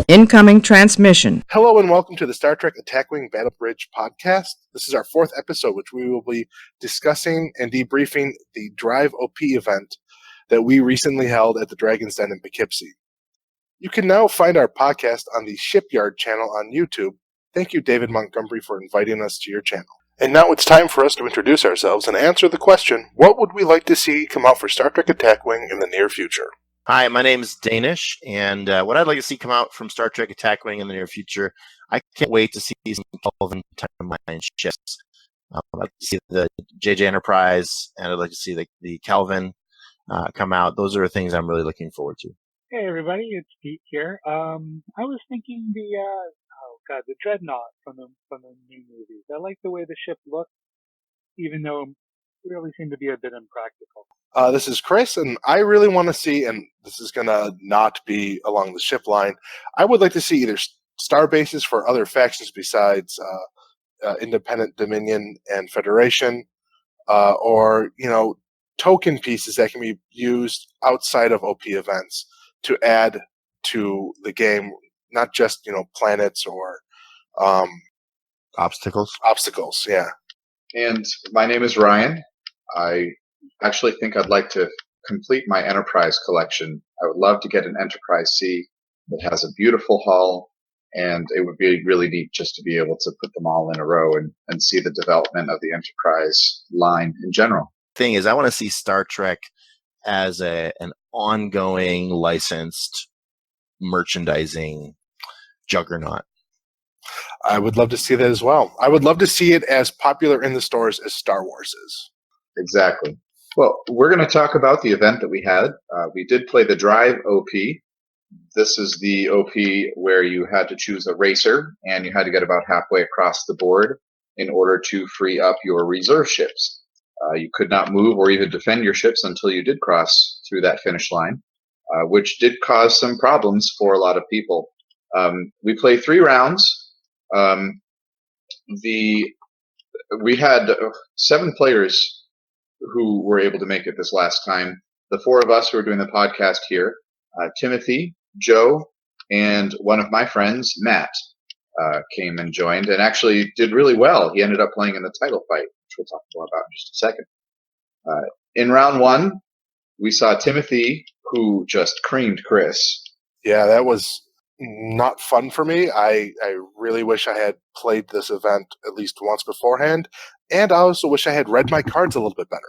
Incoming transmission. Hello and welcome to the Star Trek Attack Wing Battle Bridge podcast. This is our fourth episode, which we will be discussing and debriefing the Drive OP event that we recently held at the Dragon's Den in Poughkeepsie. You can now find our podcast on the Shipyard channel on YouTube. Thank you, David Montgomery, for inviting us to your channel. And now it's time for us to introduce ourselves and answer the question, what would we like to see come out for Star Trek Attack Wing in the near future? Hi, my name is Danish, and what I'd like to see come out from Star Trek Attack Wing in the near future, I can't wait to see some Kelvin timeline ships. I'd like to see the JJ Enterprise, and I'd like to see the Kelvin come out. Those are the things I'm really looking forward to. Hey everybody, it's Pete here. I was thinking the Dreadnought from the new movies. I like the way the ship looked, even though it really seemed to be a bit impractical. This is Chris, and I really want to see, and this is going to not be along the ship line, I would like to see either star bases for other factions besides Independent, Dominion, and Federation, or, token pieces that can be used outside of OP events to add to the game, not just, planets or Obstacles? Obstacles, yeah. And my name is Ryan. I actually think I'd like to complete my Enterprise collection. I would love to get an Enterprise C that has a beautiful hull, and it would be really neat just to be able to put them all in a row and see the development of the Enterprise line in general. Thing is, I want to see Star Trek as an ongoing licensed merchandising juggernaut. I would love to see that as well. I would love to see it as popular in the stores as Star Wars is. Exactly. Well, we're going to talk about the event that we had. We did play the Drive OP. This is the OP where you had to choose a racer, and you had to get about halfway across the board in order to free up your reserve ships. You could not move or even defend your ships until you did cross through that finish line, which did cause some problems for a lot of people. We played 3 rounds. We had 7 players who were able to make it this last time. The 4 of us who are doing the podcast here, Timothy, Joe, and one of my friends, Matt, came and joined and actually did really well. He ended up playing in the title fight, which we'll talk more about in just a second. In round 1, we saw Timothy, who just creamed Chris. Yeah, that was not fun for me. I really wish I had played this event at least once beforehand, and I also wish I had read my cards a little bit better.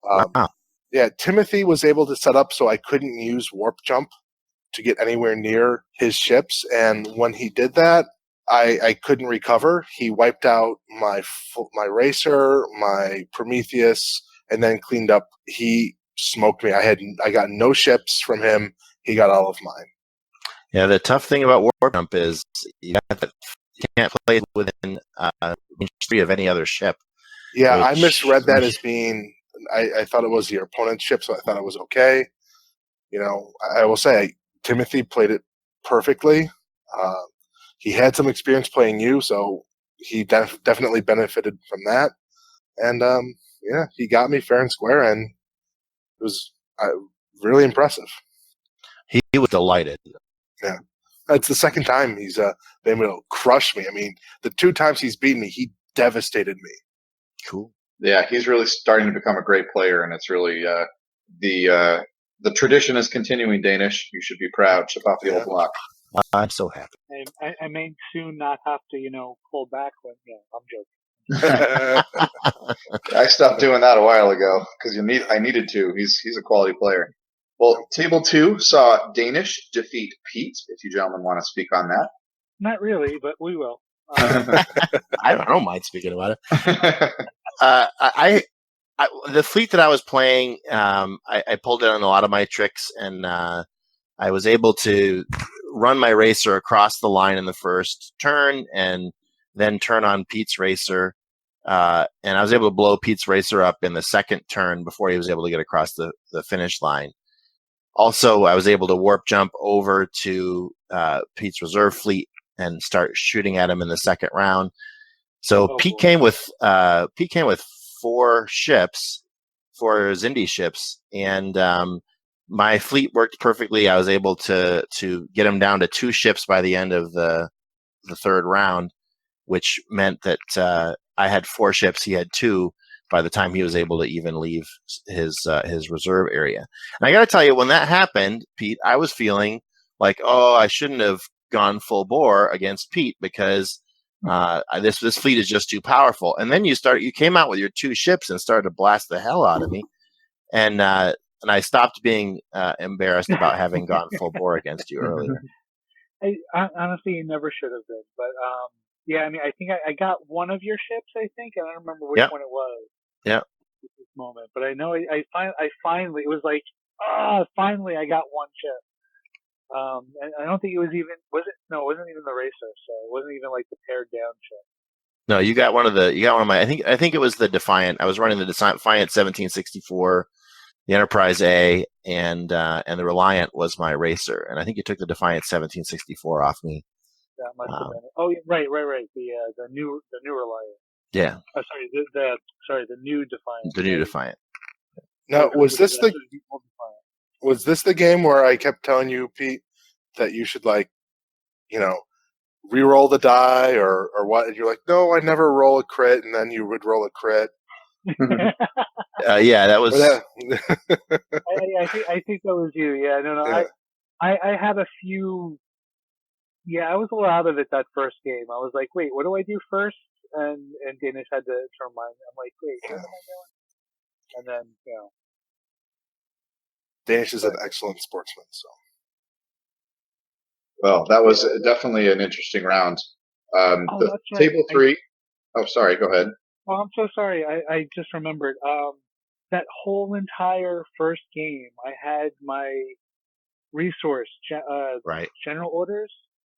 Wow. Yeah, Timothy was able to set up so I couldn't use warp jump to get anywhere near his ships, and when he did that, I couldn't recover. He wiped out my racer, my Prometheus, and then cleaned up. He smoked me. I got no ships from him. He got all of mine. Yeah, the tough thing about warp jump is you can't play it within range 3 of any other ship. Yeah, I misread that as being. I thought it was your opponent's ship, so I thought it was okay. I will say Timothy played it perfectly. He had some experience playing you, so he definitely benefited from that. And he got me fair and square, and it was really impressive. He was delighted. Yeah, it's the second time he's been able to crush me. I mean, the 2 times he's beaten me, he devastated me. Cool. Yeah, he's really starting to become a great player, and it's really the tradition is continuing. Danish, you should be proud. Chip off the old block. I'm so happy. I may soon not have to, pull back when. I'm joking. I stopped doing that a while ago because I needed to. He's a quality player. Well, Table 2 saw Danish defeat Pete, if you gentlemen want to speak on that. Not really, but we will. I don't mind speaking about it. The fleet that I was playing, I pulled it on a lot of my tricks, and I was able to run my racer across the line in the first turn and then turn on Pete's racer. And I was able to blow Pete's racer up in the second turn before he was able to get across the finish line. Also, I was able to warp jump over to Pete's reserve fleet and start shooting at him in the second round. So Pete came with 4 ships, 4 Xindi ships, and my fleet worked perfectly. I was able to get him down to 2 ships by the end of the third round, which meant that I had 4 ships. He had 2 by the time he was able to even leave his reserve area. And I got to tell you, when that happened, Pete, I was feeling like, oh, I shouldn't have gone full bore against Pete because this fleet is just too powerful. And then you came out with your 2 ships and started to blast the hell out of me. And I stopped being embarrassed about having gone full bore against you earlier. I honestly, you never should have been. But yeah, I mean, I think I got one of your ships. I think, and I don't remember which one it was. Yeah. At this moment, but I know I finally, it was like, finally I got one ship. And I don't think it was even, no, it wasn't even the racer, so it wasn't even like the pared down ship. No, you got one of my, I think it was the Defiant. I was running the Defiant 1764, the Enterprise A, and the Reliant was my racer, and I think you took the Defiant 1764 off me. That must have been it. Oh, yeah, right. The new Reliant. Yeah. Oh, sorry, the new Defiant. The new Defiant. Now, was this the game where I kept telling you, Pete, that you should re-roll the die or what? And you're like, no, I never roll a crit, and then you would roll a crit. Yeah, that was. I think that was you. Yeah, no. Yeah. I had a few. Yeah, I was a little out of it that first game. I was like, wait, what do I do first? And Danish had to remind me. I'm like, wait, what am I doing? And then, Danish is an excellent sportsman, so. Well, that was definitely an interesting round. Table 3. Oh, sorry. Go ahead. Oh, I'm so sorry. I just remembered. That whole entire first game, I had my resource, right. general orders.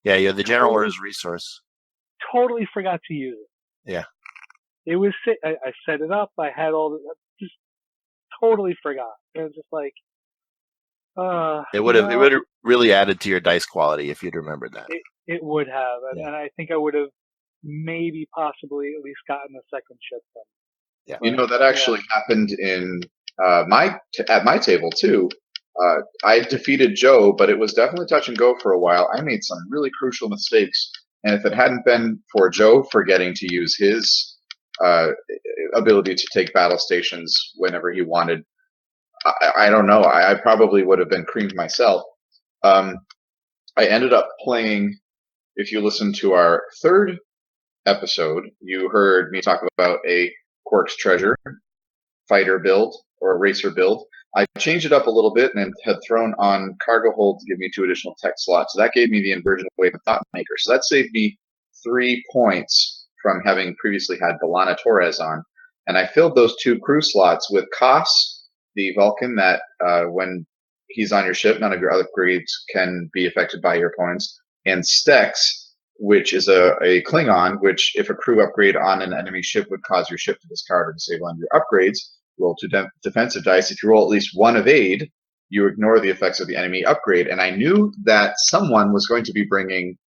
Yeah, you had the general orders resource. Totally forgot to use it. Yeah. It was, I set it up. I had just totally forgot. It was just like, it would have really added to your dice quality if you'd remembered that. It would have, and I think I would have maybe possibly at least gotten a second ship from. Yeah. That actually happened in at my table too. I defeated Joe, but it was definitely touch and go for a while. I made some really crucial mistakes, and if it hadn't been for Joe forgetting to use his ability to take battle stations whenever he wanted, I don't know. I probably would have been creamed myself. I ended up playing, if you listen to our third episode, you heard me talk about a Quark's Treasure fighter build or a racer build. I changed it up a little bit and had thrown on cargo hold to give me 2 additional tech slots. So that gave me the inversion wave of Thought Maker. So that saved me 3 points from having previously had B'Elanna Torres on. And I filled those 2 crew slots with Kos, the Vulcan that when he's on your ship, none of your upgrades can be affected by your opponents, and Stex, which is a Klingon, which if a crew upgrade on an enemy ship would cause your ship to discard or disable on your upgrades. Roll 2 defensive dice. If you roll at least 1 evade, you ignore the effects of the enemy upgrade. And I knew that someone was going to be bringing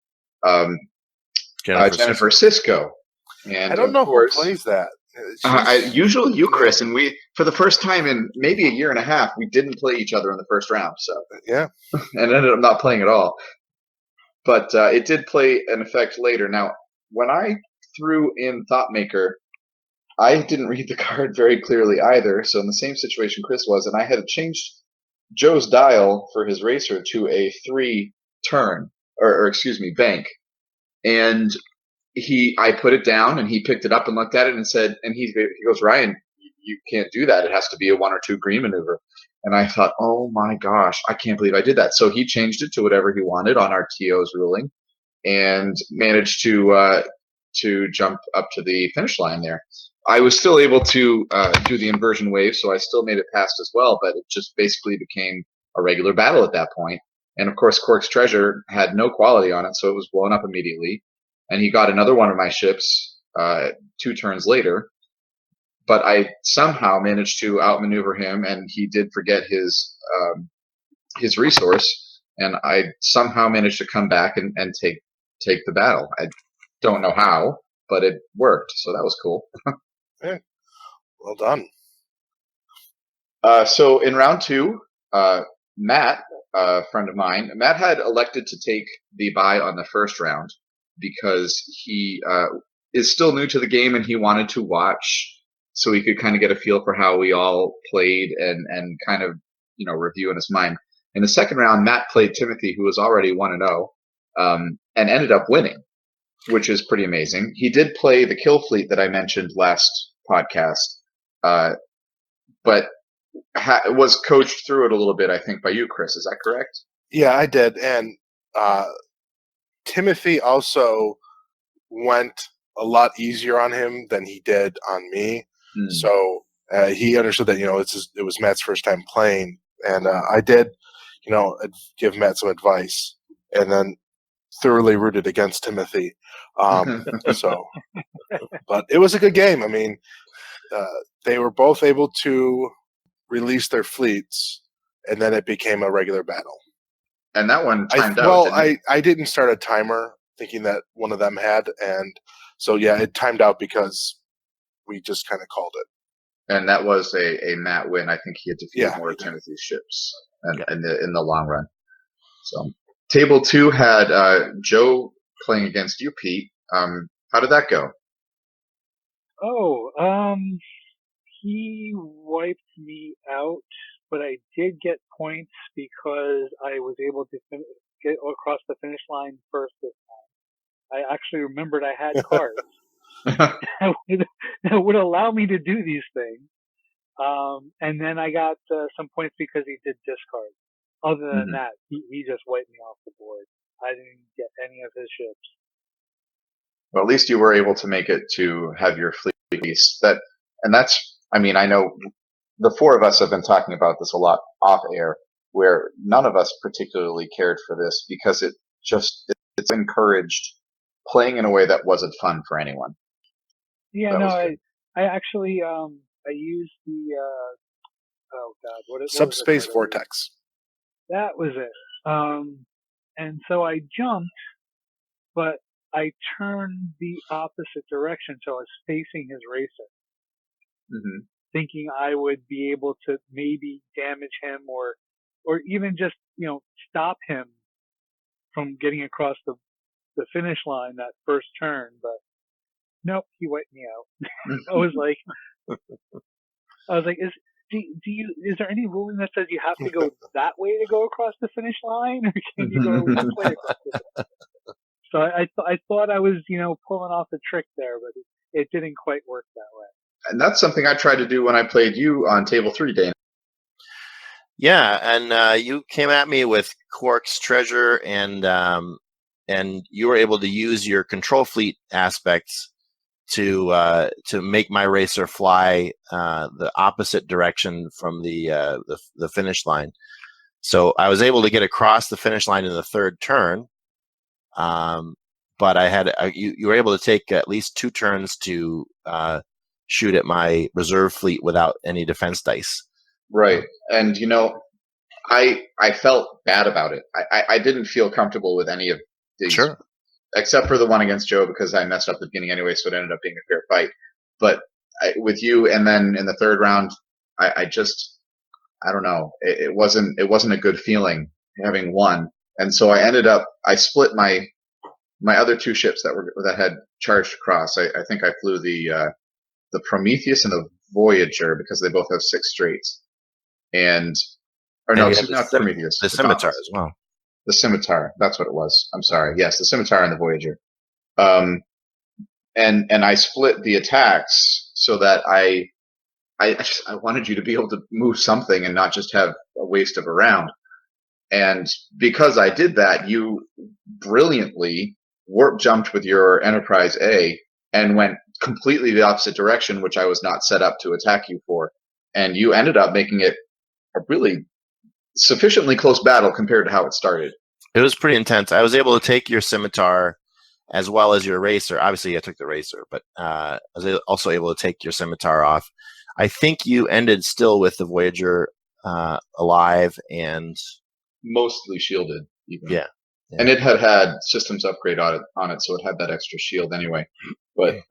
Jennifer Sisko. And I don't know who plays that. Usually you, Chris, and we, for the first time in maybe a year and a half, we didn't play each other in the first round. So yeah, and ended up not playing at all. But it did play an effect later. Now, when I threw in Thought Maker, I didn't read the card very clearly either. So in the same situation Chris was, and I had changed Joe's dial for his racer to a 3 turn, or excuse me, bank. And I put it down, and he picked it up and looked at it and said, and he goes, Ryan, you can't do that. It has to be a 1 or 2 green maneuver. And I thought, oh my gosh, I can't believe I did that. So he changed it to whatever he wanted on our TO's ruling, and managed to jump up to the finish line there. I was still able to do the inversion wave, so I still made it past as well, but it just basically became a regular battle at that point. And of course, Quark's Treasure had no quality on it, so it was blown up immediately. And he got another one of my ships 2 turns later, but I somehow managed to outmaneuver him, and he did forget his resource, and I somehow managed to come back and take the battle. I don't know how, but it worked, so that was cool. Yeah. Well done. So in round 2, Matt, a friend of mine, Matt had elected to take the bye on the first round because he is still new to the game and he wanted to watch so he could kind of get a feel for how we all played and kind of, review in his mind. In the second round, Matt played Timothy, who was already 1-0, and ended up winning, which is pretty amazing. He did play the kill fleet that I mentioned last podcast, but was coached through it a little bit, I think, by you, Chris. Is that correct? Yeah, I did. And Timothy also went a lot easier on him than he did on me. So he understood that, it was Matt's first time playing. And I did, give Matt some advice and then thoroughly rooted against Timothy. But it was a good game. I mean, they were both able to release their fleets, and then it became a regular battle. And that one timed out. Well, I didn't start a timer thinking that one of them had, and so yeah, it timed out because we just kind of called it. And that was a Matt win. I think he had defeated more of Timothy's ships in the long run. So table 2 had Joe playing against you, Pete. How did that go? He wiped me out, but I did get points because I was able to get across the finish line first this time. I actually remembered I had cards that would allow me to do these things. And then I got some points because he did discard. Other than that, he just wiped me off the board. I didn't get any of his ships. Well, at least you were able to make it to have your fleet released. I know the four of us have been talking about this a lot off air, where none of us particularly cared for this because it's encouraged playing in a way that wasn't fun for anyone. Yeah, I actually I used the Subspace Vortex. That was it. And so I jumped, but I turned the opposite direction, so I was facing his racer, thinking I would be able to maybe damage him or even just stop him from getting across the finish line that first turn. But nope, he wiped me out. I was like, is there any ruling that says you have to go that way to go across the finish line, or can you go this way across the finish line? So I thought I was, pulling off a trick there, but it didn't quite work that way. And that's something I tried to do when I played you on table 3, Dana. Yeah, and you came at me with Quark's treasure, and you were able to use your control fleet aspects to make my racer fly the opposite direction from the finish line. So I was able to get across the finish line in the third turn. But I had you were able to take at least 2 turns to shoot at my reserve fleet without any defense dice. Right, and I felt bad about it. I didn't feel comfortable with any of these, except for the one against Joe because I messed up the beginning anyway, so it ended up being a fair fight. But with you, and then in the third round, I don't know. It wasn't a good feeling having won, and so I split my other 2 ships that had charged across. I think I flew the Prometheus and the Voyager because they both have 6 straights. Not Prometheus. The Scimitar as well. The Scimitar, that's what it was. I'm sorry. Yes, the Scimitar and the Voyager. And I split the attacks so that I wanted you to be able to move something and not just have a waste of a round. And because I did that, you brilliantly warp jumped with your Enterprise A and went completely the opposite direction, which I was not set up to attack you for. And you ended up making it a really sufficiently close battle compared to how it started. It was pretty intense. I was able to take your Scimitar as well as your racer. Obviously, I took the racer, but I was also able to take your Scimitar off. I think you ended still with the Voyager alive and mostly shielded. Even. Yeah. And it had systems upgrade on it, so it had that extra shield anyway. But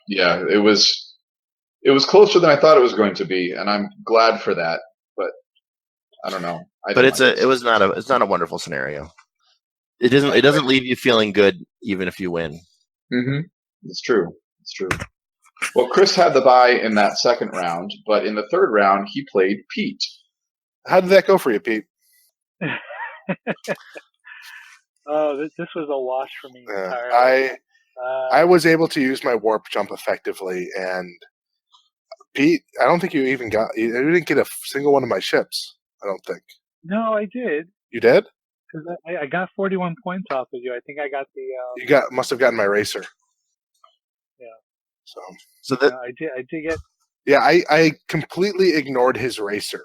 it was closer than I thought it was going to be, and I'm glad for that. But I don't know. But it's not a wonderful scenario. It doesn't leave you feeling good even if you win. Mm-hmm. It's true. Well, Chris had the bye in that second round, but in the third round he played Pete. How did that go for you, Pete? Oh, this was a wash for me entirely. I was able to use my warp jump effectively, and Pete, I don't think you didn't get a single one of my ships. I don't think. No, I did. You did? Because I got 41 points off of you. I think I got the. Must have gotten my racer. Yeah. So that I did get. Yeah, I completely ignored his racer.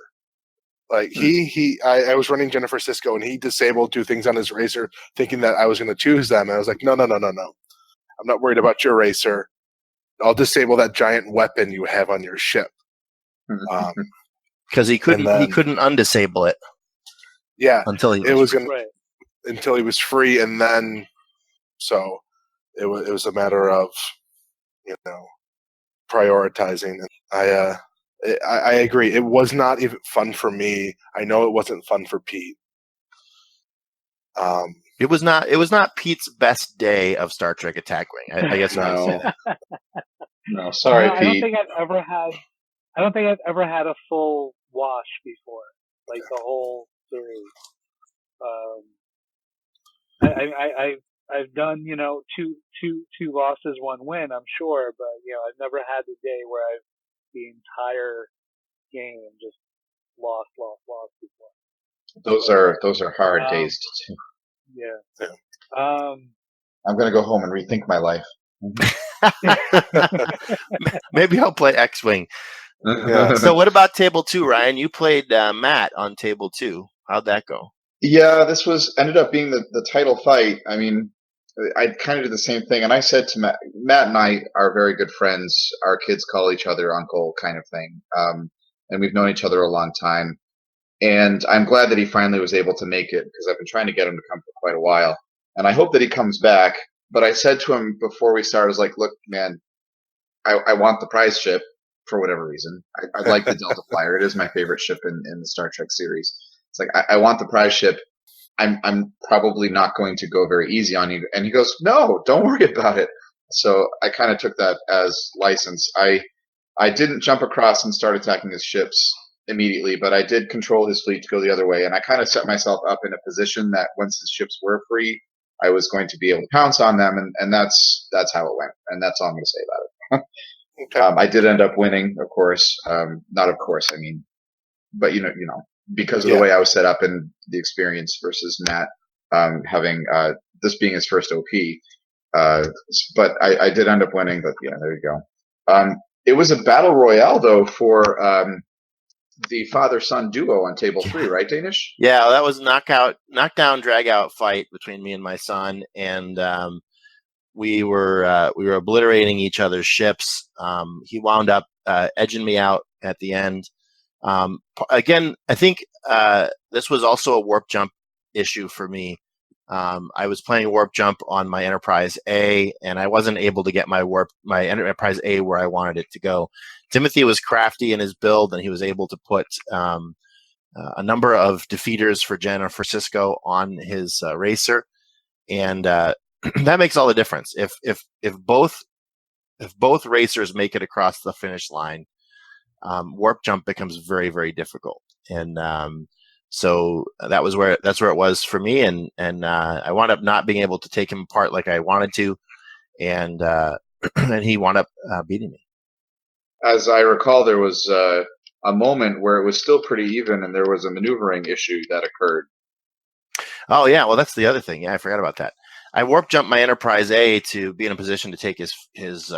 Like I was running Jennifer Sisko, and he disabled 2 things on his racer, thinking that I was going to choose them. And I was like, no. I'm not worried about your racer. I'll disable that giant weapon you have on your ship. Because he couldn't undisable it. Yeah, until he was free, and then so it was a matter of prioritizing. I agree. It was not even fun for me. I know it wasn't fun for Pete. It was not Pete's best day of Star Trek Attack Wing. I guess no. No, sorry, Pete. I don't think I've ever had a full wash before, like the whole series. I've done two losses, 1 win, I'm sure, but I've never had the day where the entire game just lost before. Those are hard days to do. Yeah. I'm gonna go home and rethink my life. Maybe I'll play X-Wing. Yeah. So what about Table 2, Ryan? You played Matt on Table 2. How'd that go? Yeah, this ended up being the title fight. I mean, I kind of did the same thing, and I said to Matt and I are very good friends. Our kids call each other uncle, kind of thing, and we've known each other a long time. And I'm glad that he finally was able to make it, because I've been trying to get him to come for quite a while, and I hope that he comes back. But I said to him before we started, I was like, "Look, man, I want the prize ship for whatever reason. I like the Delta Flyer. It is my favorite ship in the Star Trek series. It's like I want the prize ship. I'm probably not going to go very easy on you." And he goes, "No, don't worry about it." So I kind of took that as license. I didn't jump across and start attacking his ships immediately, but I did control his fleet to go the other way, and I kind of set myself up in a position that once his ships were free, I was going to be able to pounce on them, and that's how it went, and that's all I'm going to say about it. Okay. I did end up winning, of course. Not of course, I mean, but because of the way I was set up and the experience versus Matt having this being his first OP. But I did end up winning. But yeah, there you go. It was a battle royale though for the father-son duo on Table 3, right, Danish? Yeah, that was knockdown, drag-out fight between me and my son, and we were obliterating each other's ships. He wound up edging me out at the end. Again, I think this was also a warp jump issue for me. I was playing warp jump on my Enterprise A, and I wasn't able to get my Enterprise A where I wanted it to go. Timothy was crafty in his build, and he was able to put a number of defeaters for Jennifer Sisko on his racer, and that makes all the difference. If both racers make it across the finish line, warp jump becomes very, very difficult, and so that's where it was for me, and I wound up not being able to take him apart like I wanted to, and and he wound up beating me. As I recall, there was a moment where it was still pretty even, and there was a maneuvering issue that occurred. Oh yeah, well that's the other thing. Yeah, I forgot about that. I warp jumped my Enterprise A to be in a position to take his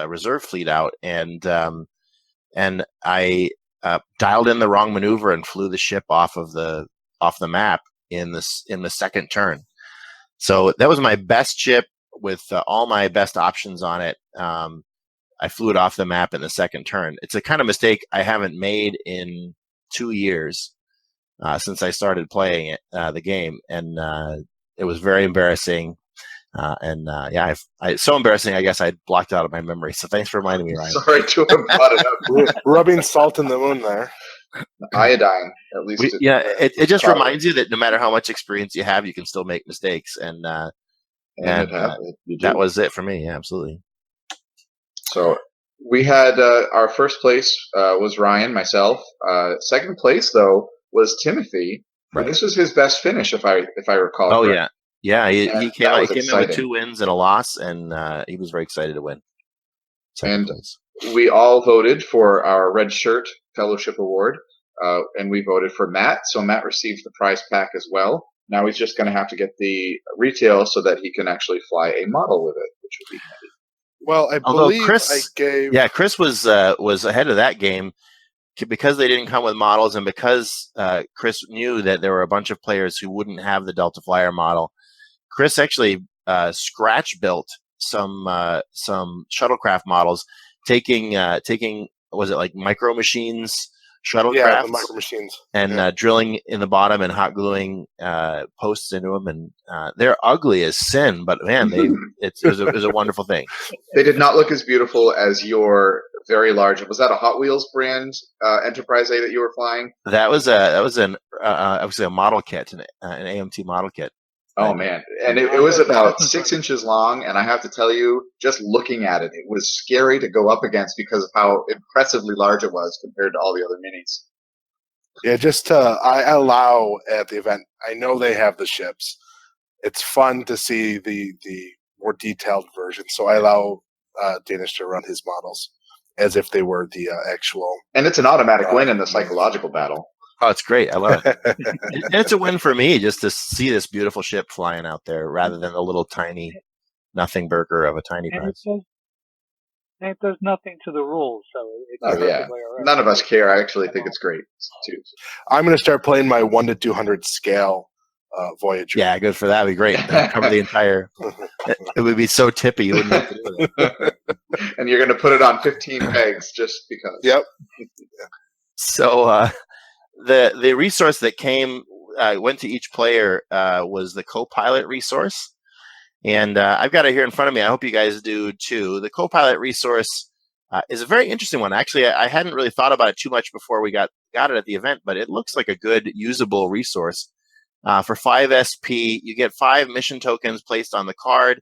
reserve fleet out, and I dialed in the wrong maneuver and flew the ship off the map in the second turn. So that was my best ship with all my best options on it. I flew it off the map in the second turn. It's a kind of mistake I haven't made in 2 years since I started playing the game, and it was very embarrassing. It's so embarrassing. I guess I blocked it out of my memory. So thanks for reminding me, Ryan. Sorry to have brought it up. Rubbing salt in the wound there. Iodine, at least. It just probably. reminds you that no matter how much experience you have, you can still make mistakes, and that was it for me. Yeah, absolutely. So we had our first place was Ryan, myself. Second place though was Timothy. Right. This was his best finish, if I recall. Oh correct. yeah. He came in exciting. with 2 wins and a loss, and he was very excited to win. Second place. We all voted for our Red Shirt Fellowship Award, and we voted for Matt. So Matt receives the prize pack as well. Now he's just going to have to get the retail so that he can actually fly a model with it, which would be handy. Well, I believe Chris was ahead of that game because they didn't come with models, and because Chris knew that there were a bunch of players who wouldn't have the Delta Flyer model. Chris actually scratch built some shuttlecraft models, taking was it like Micro Machines shuttlecraft? Yeah, the Micro Machines, and drilling in the bottom and hot gluing posts into them, and they're ugly as sin, but man, it was a wonderful thing. They did not look as beautiful as your very large. Was that a Hot Wheels brand Enterprise A that you were flying? That was obviously a model kit, an AMT model kit. Oh man, and it was about 6 inches long, and I have to tell you, just looking at it, it was scary to go up against because of how impressively large it was compared to all the other minis. Yeah, I allow at the event. I know they have the ships. It's fun to see the more detailed version, so I allow Danish to run his models as if they were the actual. And it's an automatic win in the psychological battle. Oh, it's great. I love it. And it's a win for me just to see this beautiful ship flying out there rather than the little tiny nothing burger of a tiny prize. And it does nothing to the rules, so it's perfectly all right. None of us care. I actually think it's great, too. I'm going to start playing my 1 to 200 scale Voyager. Yeah, good for that. Would be great. That'd cover the entire. It would be so tippy, you wouldn't have to do it. And you're going to put it on 15 pegs just because. Yep. So, the resource that went to each player was the co-pilot resource, and I've got it here in front of me. I hope you guys do too. The co-pilot resource is a very interesting one. Actually, I hadn't really thought about it too much before we got it at the event, but it looks like a good usable resource. For 5 SP, you get 5 mission tokens placed on the card,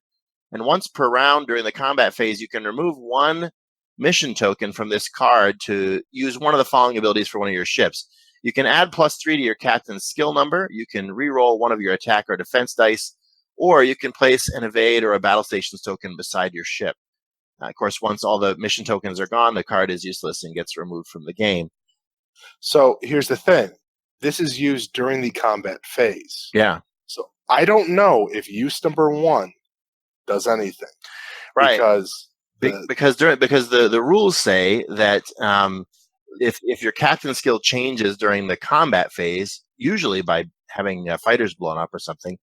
and once per round during the combat phase, you can remove 1 mission token from this card to use one of the following abilities for one of your ships. You can add +3 to your captain's skill number. You can re-roll one of your attack or defense dice, or you can place an evade or a battle stations token beside your ship. Of course, once all the mission tokens are gone, the card is useless and gets removed from the game. So here's the thing. This is used during the combat phase. Yeah. So I don't know if use number 1 does anything. Right. Because the rules say that if your captain skill changes during the combat phase, usually by having fighters blown up or something,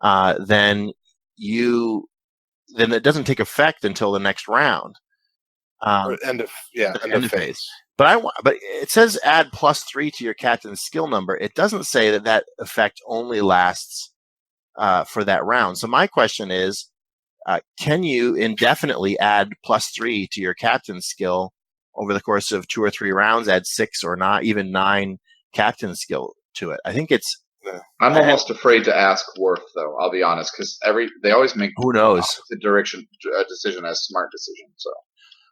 then it doesn't take effect until the next round. End of phase. But it says add +3 to your captain's skill number. It doesn't say that effect only lasts for that round. So my question is, can you indefinitely add +3 to your captain's skill over the course of 2 or 3 rounds? Add 6 or not even 9 captain skill to it. I think it's. I'm almost afraid to ask Worf, though. I'll be honest, because they always make who knows the direction decision as smart decision. So,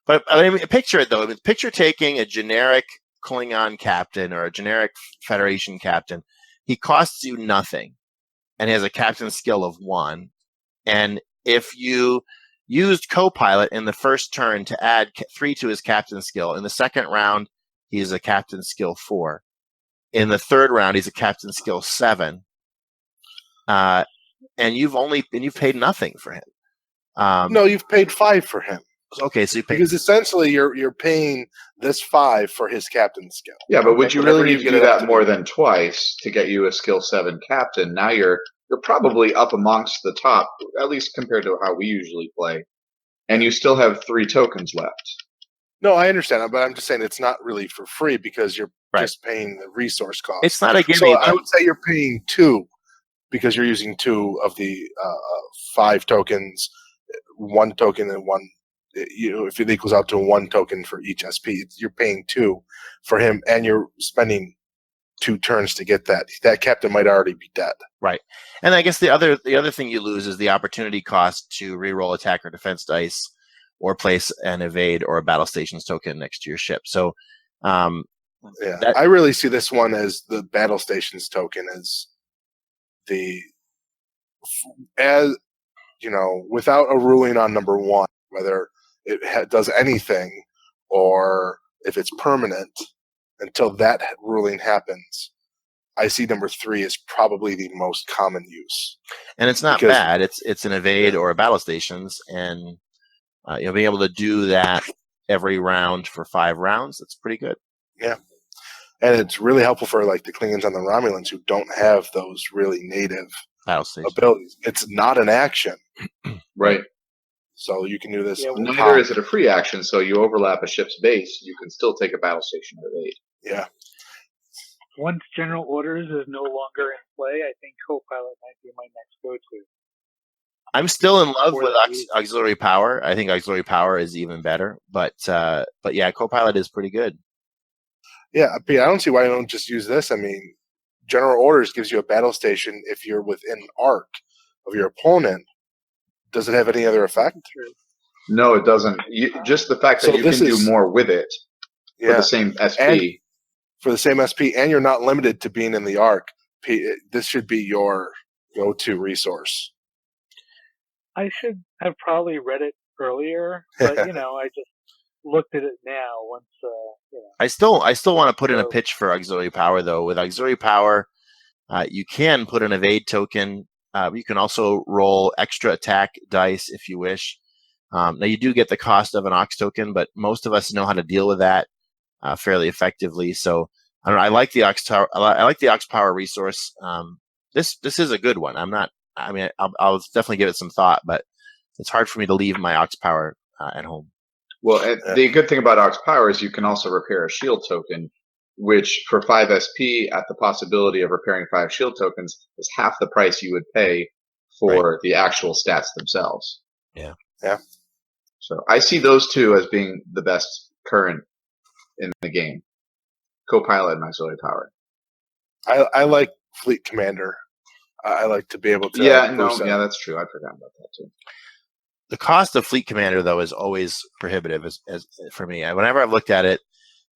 but I mean, picture it though. I mean, picture taking a generic Klingon captain or a generic Federation captain. He costs you nothing, and he has a captain skill of 1. And if you used co-pilot in the first turn to add 3 to his captain skill, in the second round he's a captain skill 4. In the third round he's a captain skill 7. And you've paid nothing for him. No, you've paid 5 for him. Okay, so you pay because essentially you're paying this 5 for his captain skill. Yeah, but would you really need to do that more than twice to get you a skill 7 captain? Now you're probably up amongst the top, at least compared to how we usually play, and you still have 3 tokens left. No, I understand that, but I'm just saying it's not really for free because you're just paying the resource cost. It's not a gimme. So I would say you're paying 2 because you're using 2 of the 5 tokens, 1 token and 1 if it equals out to 1 token for each SP, you're paying 2 for him, and you're spending 2 turns to get that. That captain might already be dead. Right. And I guess the other thing you lose is the opportunity cost to reroll attack or defense dice, or place an evade or a battle stations token next to your ship. So, I really see this one as the battle stations token without a ruling on number 1, whether it does anything or if it's permanent until that ruling happens. I see number 3 is probably the most common use. And it's not bad. It's an evade or a battle stations, and you'll be able to do that every round for 5 rounds. That's pretty good. Yeah. And it's really helpful for like the Klingons and the Romulans who don't have those really native abilities. It's not an action. Right. So you can do this. Yeah, neither is it a free action, so you overlap a ship's base, you can still take a battle station or evade. Yeah. Once General Orders is no longer in play, I think Copilot might be my next go-to. I'm still in love with auxiliary power. I think auxiliary power is even better, but yeah, Copilot is pretty good. Yeah, I don't see why you don't just use this. I mean, General Orders gives you a battle station if you're within arc of your opponent. Does it have any other effect? No, it doesn't. Just the fact that you can do more with it for the same SP. For the same SP, and you're not limited to being in the arc. This should be your go-to resource. I should have probably read it earlier, but I just looked at it now. Once I still want to put in a pitch for auxiliary power, though. With auxiliary power, you can put an evade token. You can also roll extra attack dice if you wish. Now you do get the cost of an Ox token, but most of us know how to deal with that fairly effectively. So I don't know. I like the Ox Tower. I like the Ox Power resource. This is a good one. I'll definitely give it some thought, but it's hard for me to leave my Ox Power at home. Well, the good thing about Ox Power is you can also repair a shield token, which for 5 SP at the possibility of repairing 5 shield tokens is half the price you would pay for the actual stats themselves. Yeah. Yeah. So I see those two as being the best current in the game. Copilot and auxiliary power. I like Fleet Commander. I like to be able to. Yeah, that's true. I forgot about that too. The cost of Fleet Commander, though, is always prohibitive as for me. Whenever I've looked at it,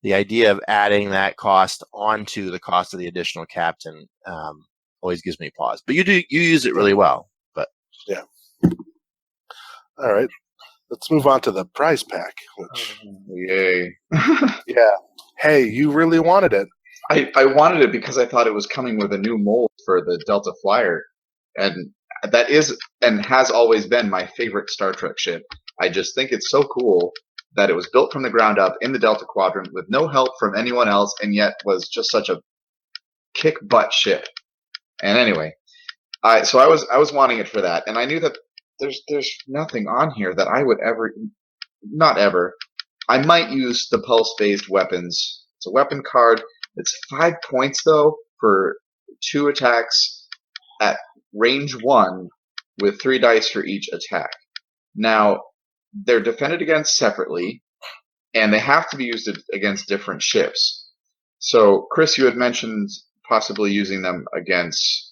the idea of adding that cost onto the cost of the additional captain always gives me pause. But you use it really well. But yeah. All right. Let's move on to the prize pack. Yay. Yeah. Hey, you really wanted it. I wanted it because I thought it was coming with a new mold for the Delta Flyer. And that is and has always been my favorite Star Trek ship. I just think it's so cool that it was built from the ground up in the Delta Quadrant with no help from anyone else, and yet was just such a kick-butt ship. And anyway, so I was wanting it for that, and I knew that there's nothing on here that I would not ever. I might use the pulse-based weapons. It's a weapon card. It's 5 points though for 2 attacks at range 1 with 3 dice for each attack. Now, they're defended against separately, and they have to be used against different ships. So, Chris, you had mentioned possibly using them against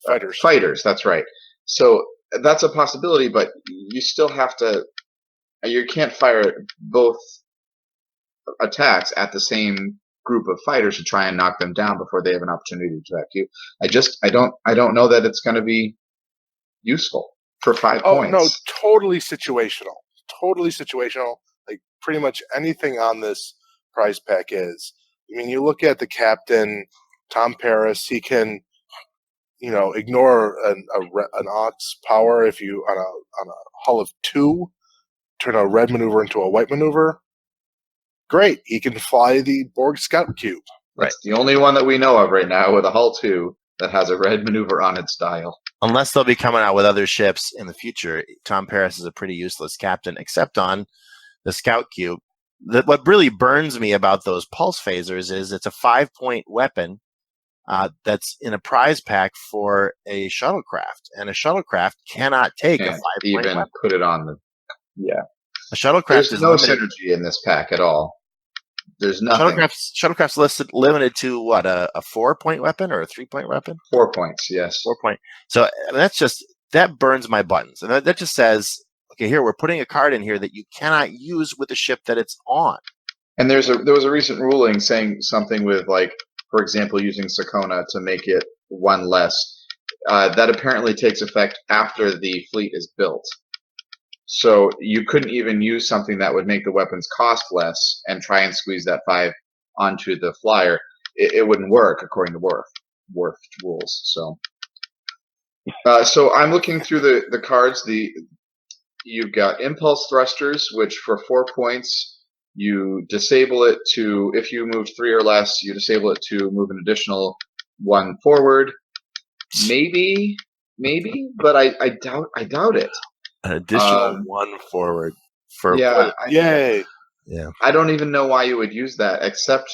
fighters. Fighters, that's right. So that's a possibility, but you still have to. You can't fire both attacks at the same group of fighters to try and knock them down before they have an opportunity to attack you. I don't know that it's going to be useful for 5 points. No, totally situational. Totally situational. Like pretty much anything on this prize pack is. I mean, you look at the captain, Tom Paris. He can, ignore an Ox power if you on a hull of 2, turn a red maneuver into a white maneuver. Great, he can fly the Borg Scout Cube. That's the only one that we know of right now with a hull 2 that has a red maneuver on its dial. Unless they'll be coming out with other ships in the future, Tom Paris is a pretty useless captain, except on the Scout Cube. What really burns me about those pulse phasers is it's a 5-point weapon that's in a prize pack for a shuttlecraft, and a shuttlecraft cannot take a 5-point even weapon. Put it on the Yeah. A shuttlecraft There's is no limited. synergy in this pack at all. There's nothing. Shuttlecraft's limited to what, a 4-point weapon or a 3-point weapon? 4 points, yes. 4 point. So that burns my buttons, and that just says, okay, here we're putting a card in here that you cannot use with the ship that it's on. And there was a recent ruling saying something with, like, for example, using Sakona to make it one less. That apparently takes effect after the fleet is built. So you couldn't even use something that would make the weapons cost less and try and squeeze that 5 onto the flyer. It wouldn't work according to Worf rules. So I'm looking through the cards. You've got impulse thrusters, which for 4 points you disable it to, if you move 3 or less, you disable it to move an additional 1 forward. Maybe, but I doubt it. An additional 1 forward for Yay! Yeah. I don't even know why you would use that, except,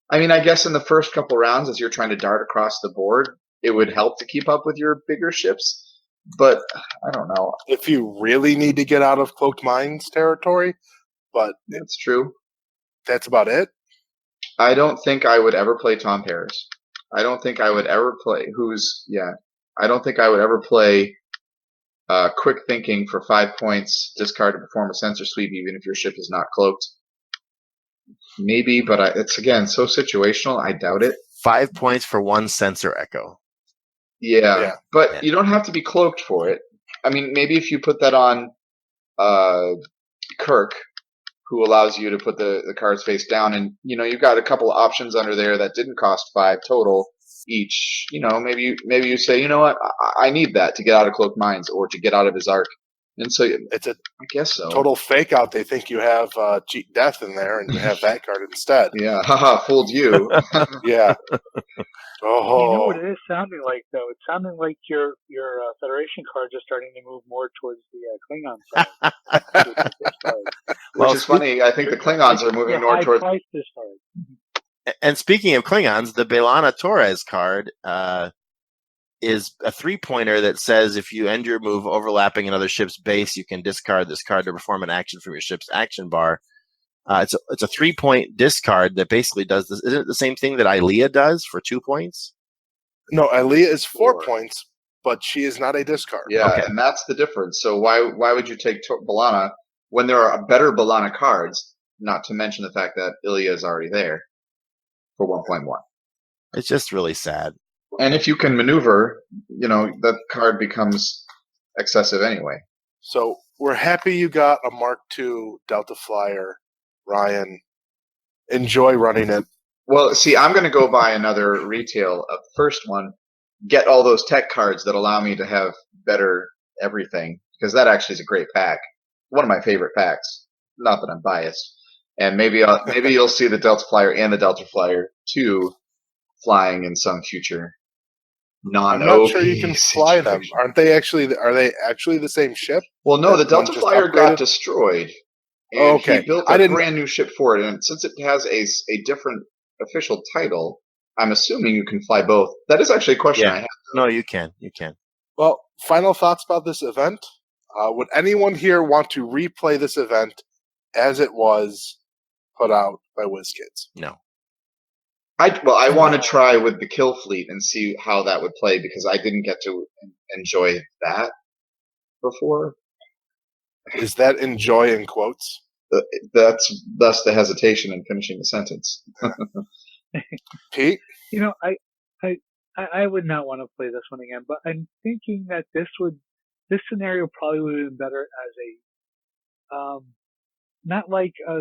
I mean, I guess in the first couple rounds, as you're trying to dart across the board, it would help to keep up with your bigger ships. But I don't know. If you really need to get out of Cloaked Mines territory, but It's true. that's about it. I don't think I would ever play Tom Paris. I don't think I would ever play I don't think I would ever play Quick Thinking for 5 points, discard to perform a sensor sweep even if your ship is not cloaked. Maybe, but it's, again, so situational, I doubt it. 5 points for 1 sensor echo. Yeah, but you don't have to be cloaked for it. I mean, maybe if you put that on Kirk, who allows you to put the cards face down, and you've got a couple of options under there that didn't cost 5 total each. Maybe you say, you know what, I need that to get out of Cloaked Mines or to get out of his arc, and so It's a I guess so. total fake out. They think you have Cheat Death in there, and you have that card instead. Yeah, haha, fooled you. Yeah. Oh. You know what it is sounding like, though? It's sounding like your Federation cards are starting to move more towards the Klingon side. Which is funny. I think the Klingons are moving more towards. High price discard. And speaking of Klingons, the Belana Torres card is a 3-pointer that says if you end your move overlapping another ship's base, you can discard this card to perform an action from your ship's action bar. It's a 3-point discard that basically does this. Isn't it the same thing that Ilea does for 2 points? No, Ilea is 4 points, but she is not a discard. Yeah, Okay. and that's the difference. So why would you take Belana when there are better Belana cards? Not to mention the fact that Ilea is already there for 1.1. It's just really sad. And if you can maneuver, that card becomes excessive anyway. So we're happy you got a Mark II Delta Flyer, Ryan. Enjoy running it. Well, see, I'm going to go buy another retail of the first one, get all those tech cards that allow me to have better everything, because that actually is a great pack. One of my favorite packs. Not that I'm biased. And maybe you'll see the Delta Flyer and the Delta Flyer 2 flying in some future I'm not sure you can fly them. Are they actually the same ship? Well, no, the That one Delta just Flyer got upgraded? destroyed. And Okay. he built a brand new ship for it, and since it has a different official title, I'm assuming you can fly both. That is actually a question I have. No, you can. You can. Well, final thoughts about this event? Would anyone here want to replay this event as it was put out by WizKids? No. I want to try with the kill fleet and see how that would play, because I didn't get to enjoy that before. Is that enjoy in quotes? That's thus the hesitation in finishing the sentence. Pete? I would not want to play this one again, but I'm thinking that this scenario probably would have been better as a, not like a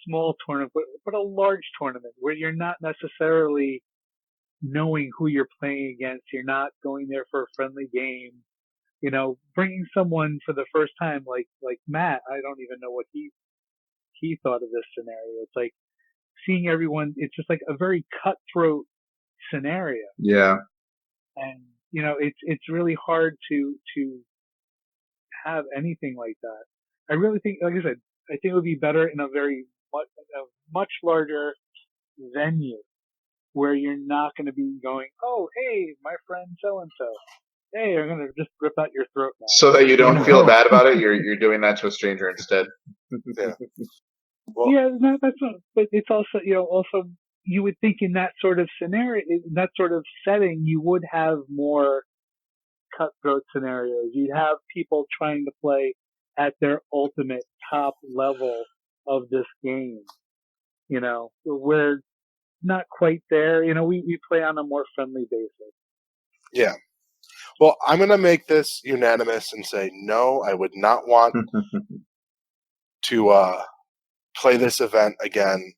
small tournament, but a large tournament where you're not necessarily knowing who you're playing against. You're not going there for a friendly game. Bringing someone for the first time, like Matt, I don't even know what he thought of this scenario. It's like seeing everyone. It's just like a very cutthroat scenario. Yeah. And it's really hard to have anything like that. I really think, like I said, I think it would be better in a much larger venue where you're not going to be going, oh, hey, my friend so and so. hey, I'm gonna just rip out your throat now. So that you don't feel bad about it, you're doing that to a stranger instead. Yeah. Well, Yeah, no, that's not, but it's also, also you would think in that sort of scenario, in that sort of setting, you would have more cutthroat scenarios. You'd have people trying to play at their ultimate top level of this game. We're not quite there. We play on a more friendly basis. yeah. Well, I'm going to make this unanimous and say no. I would not want to play this event again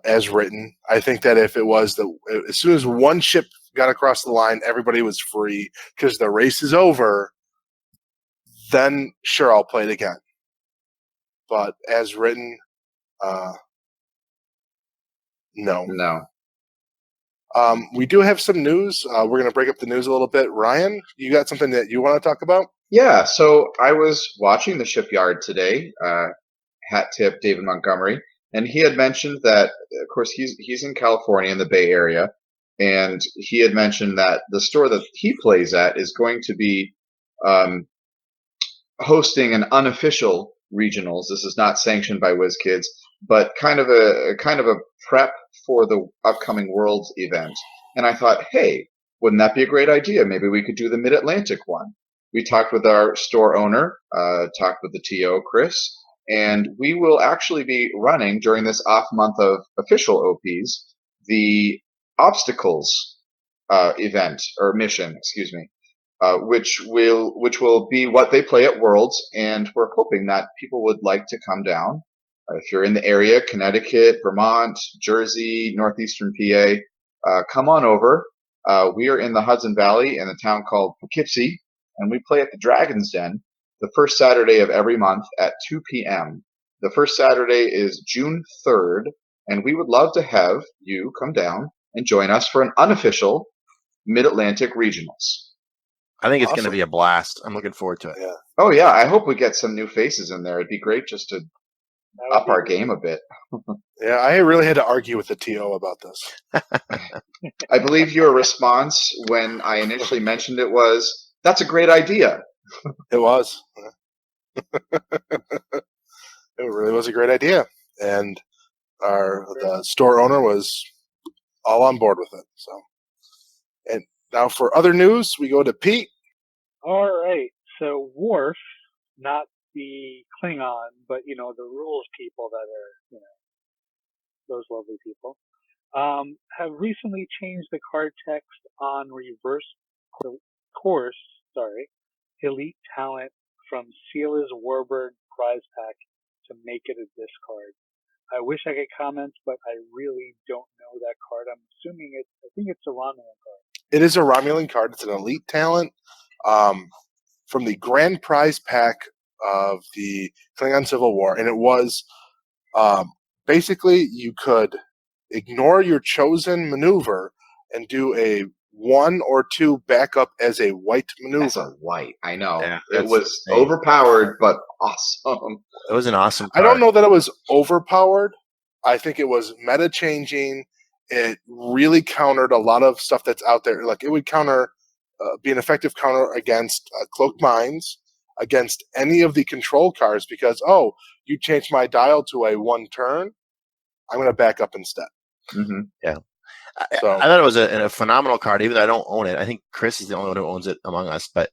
as written. I think that if it was as soon as one ship got across the line, everybody was free because the race is over. Then sure, I'll play it again. But as written, no. No. We do have some news. We're going to break up the news a little bit. Ryan, you got something that you want to talk about? Yeah, so I was watching the shipyard today, hat tip David Montgomery, and he had mentioned that, of course, he's in California in the Bay Area, and he had mentioned that the store that he plays at is going to be hosting an unofficial regionals. This is not sanctioned by WizKids, but kind of a prep for the upcoming Worlds event. And I thought, hey, wouldn't that be a great idea? Maybe we could do the Mid-Atlantic one. We talked with our store owner, talked with the TO, Chris, and we will actually be running during this off month of official OPs the obstacles event or mission, excuse me, which will be what they play at Worlds, and we're hoping that people would like to come down. If you're in the area, Connecticut, Vermont, Jersey, northeastern PA, come on over. We are in the Hudson Valley in a town called Poughkeepsie, and we play at the Dragon's Den the first Saturday of every month at 2 p.m. The first Saturday is June 3rd, and we would love to have you come down and join us for an unofficial Mid-Atlantic Regionals. I think it's Awesome. going to be a blast. I'm looking forward to it. Yeah. Oh, yeah. I hope we get some new faces in there. It'd be great just to up our game a bit. Yeah, I really had to argue with the TO about this. I believe your response when I initially mentioned it was, that's a great idea. It was. It really was a great idea. And the store owner was all on board with it. So, and now for other news, we go to Pete. All right. So Worf, not the Klingon, but the rules people that are those lovely people, have recently changed the card text on reverse course. Elite talent from Seala's Warbird prize pack to make it a discard. I wish I could comment, but I really don't know that card. I'm assuming I think it's a Romulan card. It is a Romulan card. It's an elite talent from the grand prize pack of the Klingon Civil War. And it was basically you could ignore your chosen maneuver and do a 1 or 2 backup as a white maneuver. That's a white, I know. Yeah, it was overpowered, but awesome. It was an awesome card. I don't know that it was overpowered. I think it was meta changing. It really countered a lot of stuff that's out there. Like it would be an effective counter against cloaked mines, against any of the control cards because, you changed my dial to a 1 turn. I'm going to back up instead. Mm-hmm. Yeah. I thought it was a phenomenal card, even though I don't own it. I think Chris is the only one who owns it among us. But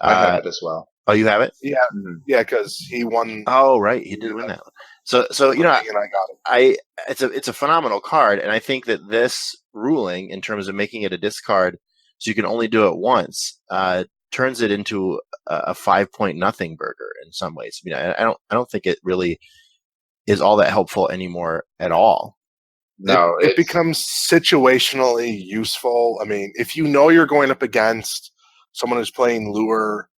I have it as well. Oh, you have it? Yeah, yeah, because he won. Oh, right, he did win that one. So and I got it. It's a phenomenal card, and I think that this ruling, in terms of making it a discard, so you can only do it once, turns it into a 5-point nothing burger in some ways. I mean, I don't think it really is all that helpful anymore at all. No, it becomes situationally useful. I mean, if you know you're going up against someone who's playing Lure,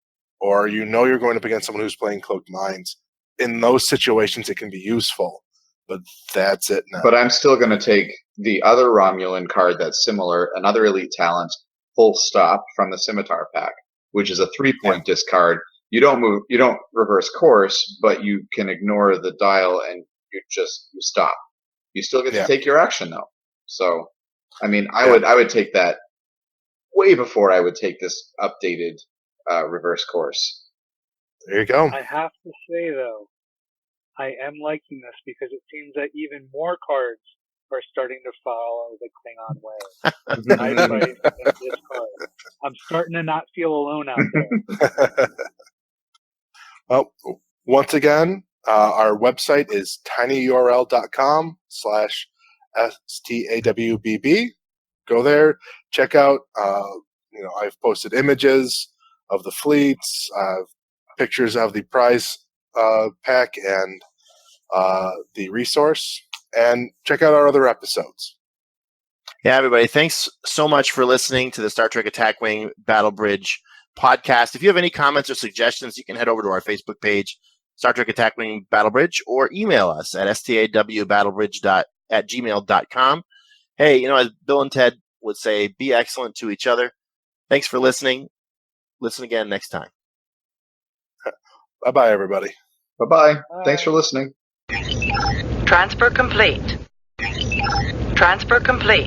or you know you're going up against someone who's playing Cloaked Mines, in those situations it can be useful. But that's it now. But I'm still going to take the other Romulan card that's similar, another elite talent, Full Stop from the Scimitar pack, which is a 3-point discard. You don't move, you don't reverse course, but you can ignore the dial and you stop. You still get to take your action though. So, I mean, I would take that way before I would take this updated reverse course. There you go. I have to say, though, I am liking this because it seems that even more cards are starting to follow the Klingon way. I play this card. I'm starting to not feel alone out there. Well, once again, our website is tinyurl.com/STAWBB. Go there, check out. I've posted images of the fleets, pictures of the prize pack, and the resource, and check out our other episodes. Yeah, everybody, thanks so much for listening to the Star Trek Attack Wing Battle Bridge podcast. If you have any comments or suggestions, you can head over to our Facebook page, Star Trek Attack Wing Battle Bridge, or email us at stawbattlebridge@gmail.com. Hey, as Bill and Ted would say, be excellent to each other. Thanks for listening. Listen again next time. Bye-bye, everybody. Bye-bye. Thanks for listening. Transfer complete. Transfer complete.